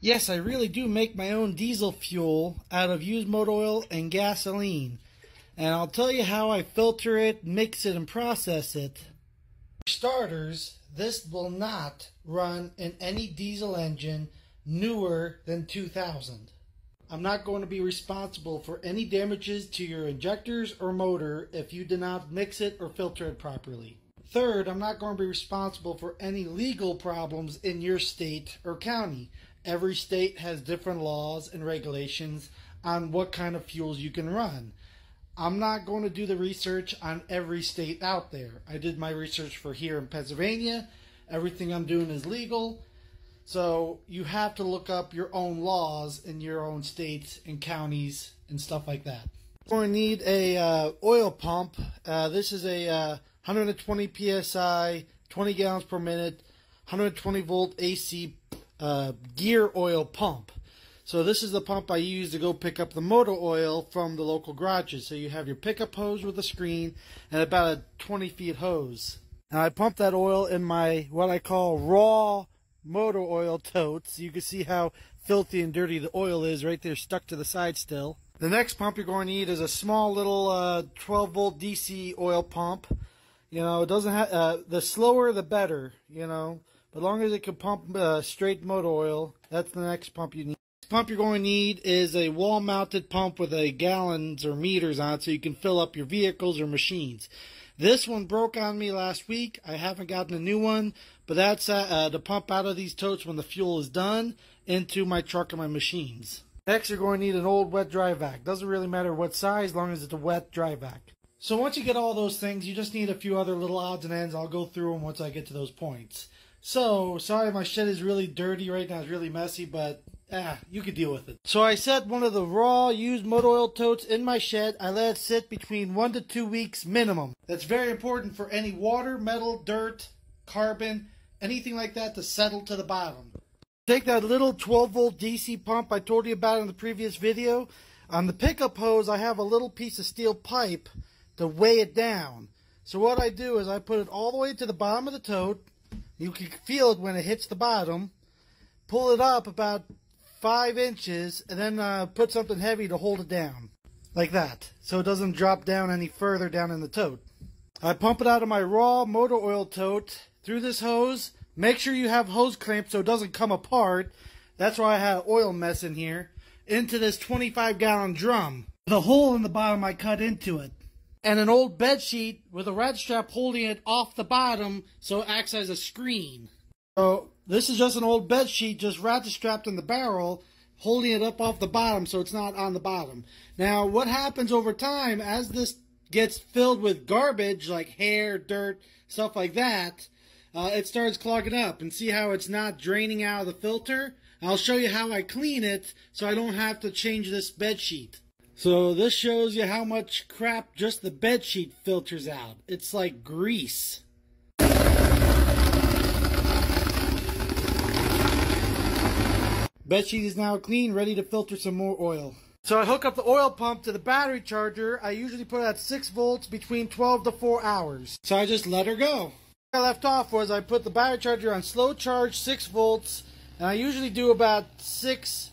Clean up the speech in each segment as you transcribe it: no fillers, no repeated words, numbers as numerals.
Yes, I really do make my own diesel fuel out of used motor oil and gasoline. And I'll tell you how I filter it, mix it, and process it. For starters, this will not run in any diesel engine newer than 2000. I'm not going to be responsible for any damages to your injectors or motor if you do not mix it or filter it properly. Third, I'm not going to be responsible for any legal problems in your state or county. Every state has different laws and regulations on what kind of fuels you can run. I'm not going to do the research on every state out there. I did my research for here in Pennsylvania. Everything I'm doing is legal. So you have to look up your own laws in your own states and counties and stuff like that. We're going to need a oil pump. This is a 120 psi, 20 gallons per minute, 120 volt AC gear oil pump. So this is the pump I use to go pick up the motor oil from the local garages. So you have your pickup hose with a screen and about a 20 feet hose. And I pump that oil in my what I call raw motor oil totes. You can see how filthy and dirty the oil is right there stuck to the side still. The next pump you're going to need is a small little 12 volt DC oil pump. You know, it doesn't have the slower the better, you know. But as long as it can pump straight motor oil, that's the next pump you need. The pump you're going to need is a wall-mounted pump with a gallons or meters on it so you can fill up your vehicles or machines. This one broke on me last week. I haven't gotten a new one, but that's to pump out of these totes when the fuel is done into my truck and my machines. Next, you're going to need an old wet dry vac. Doesn't really matter what size, as long as it's a wet dry vac. So once you get all those things, you just need a few other little odds and ends. I'll go through them once I get to those points. So, sorry my shed is really dirty right now. It's really messy, but you could deal with it. So I set one of the raw used motor oil totes in my shed. I let it sit between 1 to 2 weeks minimum. That's very important for any water, metal, dirt, carbon, anything like that to settle to the bottom. Take that little 12 volt DC pump I told you about in the previous video. On the pickup hose, I have a little piece of steel pipe to weigh it down. So what I do is I put it all the way to the bottom of the tote. You can feel it when it hits the bottom. Pull it up about 5 inches and then put something heavy to hold it down. Like that. So it doesn't drop down any further down in the tote. I pump it out of my raw motor oil tote through this hose. Make sure you have hose clamps so it doesn't come apart. That's why I had oil mess in here. Into this 25-gallon drum. The hole in the bottom I cut into it. And an old bed sheet with a rat strap holding it off the bottom so it acts as a screen. So this is just an old bed sheet just rat strapped in the barrel, holding it up off the bottom so it's not on the bottom. Now what happens over time as this gets filled with garbage like hair, dirt, stuff like that, it starts clogging up. And see how it's not draining out of the filter? I'll show you how I clean it so I don't have to change this bed sheet. So this shows you how much crap just the bed sheet filters out. It's like grease. Bed sheet is now clean, ready to filter some more oil. So I hook up the oil pump to the battery charger. I usually put it at 6 volts between 12 to 4 hours. So I just let her go. Where I left off was I put the battery charger on slow charge, 6 volts, and I usually do about 6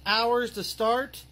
hours to start.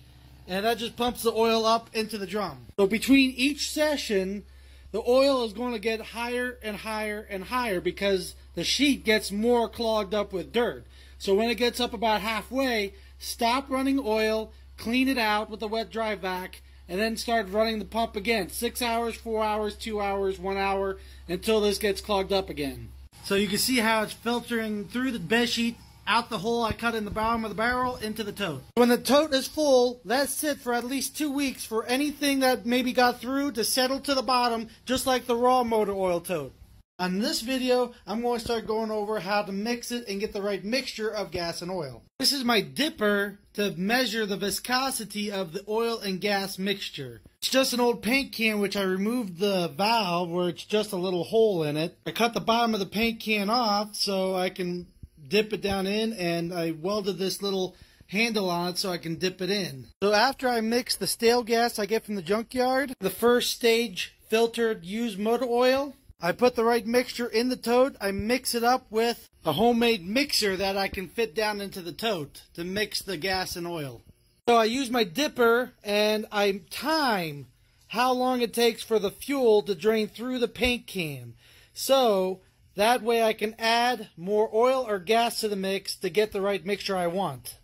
And that just pumps the oil up into the drum. So between each session, the oil is going to get higher and higher and higher because the sheet gets more clogged up with dirt. So when it gets up about halfway, stop running oil, clean it out with the wet dry vac, and then start running the pump again. 6 hours, 4 hours, 2 hours, 1 hour, until this gets clogged up again. So you can see how it's filtering through the bed sheet, out the hole I cut in the bottom of the barrel, into the tote. When the tote is full, let it sit for at least 2 weeks for anything that maybe got through to settle to the bottom, just like the raw motor oil tote. On this video, I'm going to start going over how to mix it and get the right mixture of gas and oil. This is my dipper to measure the viscosity of the oil and gas mixture. It's just an old paint can which I removed the valve where it's just a little hole in it. I cut the bottom of the paint can off so I can dip it down in, and I welded this little handle on it so I can dip it in. So after I mix the stale gas I get from the junkyard, the first stage filtered used motor oil, I put the right mixture in the tote. I mix it up with a homemade mixer that I can fit down into the tote to mix the gas and oil. So I use my dipper and I time how long it takes for the fuel to drain through the paint can. So that way I can add more oil or gas to the mix to get the right mixture I want.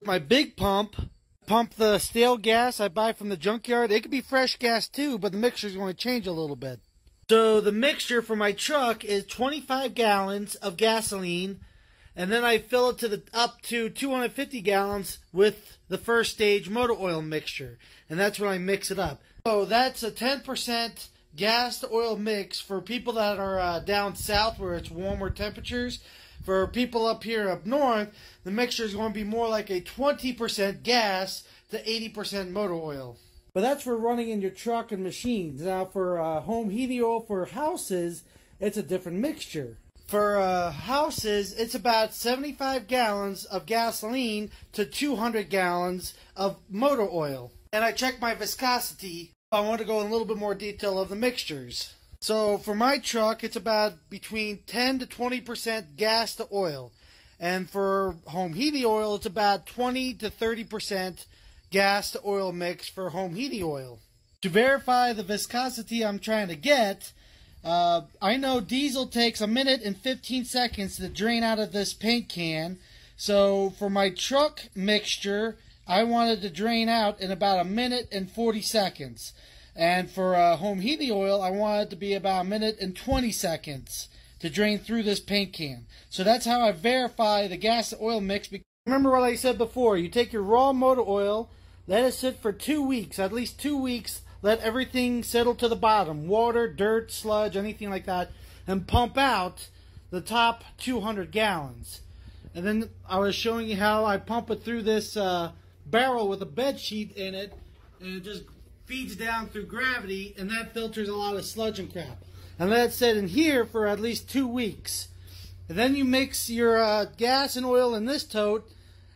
My big pump the stale gas I buy from the junkyard. It could be fresh gas too, but the mixture is going to change a little bit. So the mixture for my truck is 25 gallons of gasoline, and then I fill it up to 250 gallons with the first stage motor oil mixture, and that's when I mix it up. So that's a 10% gas to oil mix for people that are down south where it's warmer temperatures. For people up here up north, the mixture is going to be more like a 20% gas to 80% motor oil. But that's for running in your truck and machines. Now for home heating oil for houses, it's a different mixture. For houses, it's about 75 gallons of gasoline to 200 gallons of motor oil. And I check my viscosity. I want to go in a little bit more detail of the mixtures. So for my truck, it's about between 10 to 20% gas to oil. And for home heating oil, it's about 20 to 30% gas to oil mix for home heating oil. To verify the viscosity I'm trying to get, I know diesel takes 1 minute and 15 seconds to drain out of this paint can. So for my truck mixture, I wanted to drain out in about 1 minute and 40 seconds. And for home heating oil, I want it to be about 1 minute and 20 seconds to drain through this paint can. So that's how I verify the gas to oil mix. Remember what I said before, you take your raw motor oil, let it sit for 2 weeks, at least 2 weeks, let everything settle to the bottom, water, dirt, sludge, anything like that, and pump out the top 200 gallons. And then I was showing you how I pump it through this barrel with a bed sheet in it, and it just feeds down through gravity, and that filters a lot of sludge and crap. And let it sit in here for at least 2 weeks. And then you mix your gas and oil in this tote,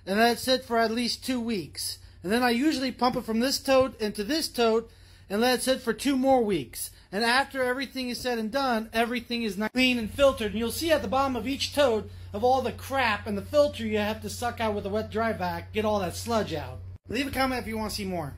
and let it sit for at least 2 weeks. And then I usually pump it from this tote into this tote, and let it sit for 2 more weeks. And after everything is said and done, everything is nice, clean and filtered. And you'll see at the bottom of each tote of all the crap and the filter you have to suck out with a wet dry vac, get all that sludge out. Leave a comment if you want to see more.